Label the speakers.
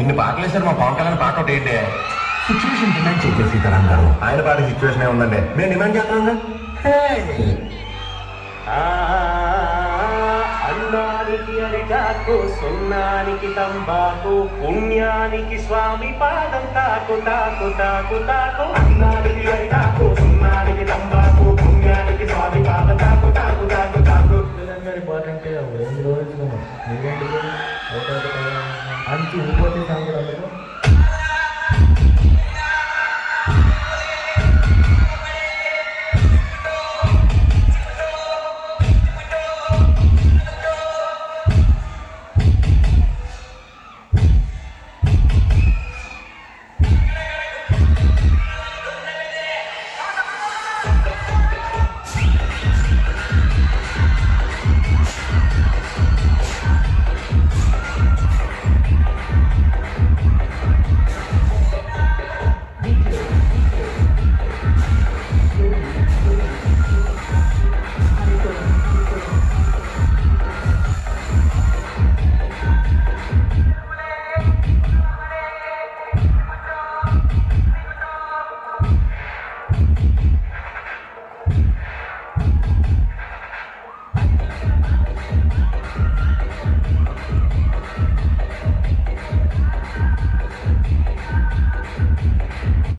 Speaker 1: ఇన్ని పాటలు వేశారు, మా పవన్ కళ్యాణ్ పాట ఒకటి ఏంటి?
Speaker 2: సిచ్యువేషన్ డిమాండ్ చేసే సీతారాం గారు.
Speaker 1: ఆయన పాట సిచ్యువేషన్ ఉందండి, మేము డిమాండ్ చేస్తున్నాం.
Speaker 3: అన్నానికి అరిటాకు, సున్నానికి తంబాకు, పుణ్యానికి స్వామి పాదం తాకు తాకు తాకు తాకు. అన్నానికి అరిటాకు, సున్నానికి తంబాకు, పుణ్యానికి స్వామి పాదం తాకు తాకు తాకు తాకు.
Speaker 4: పాట అంటే ఎన్ని రోజులు మీరేంటి అంచి ఊపోతే సాంగ్ కూడా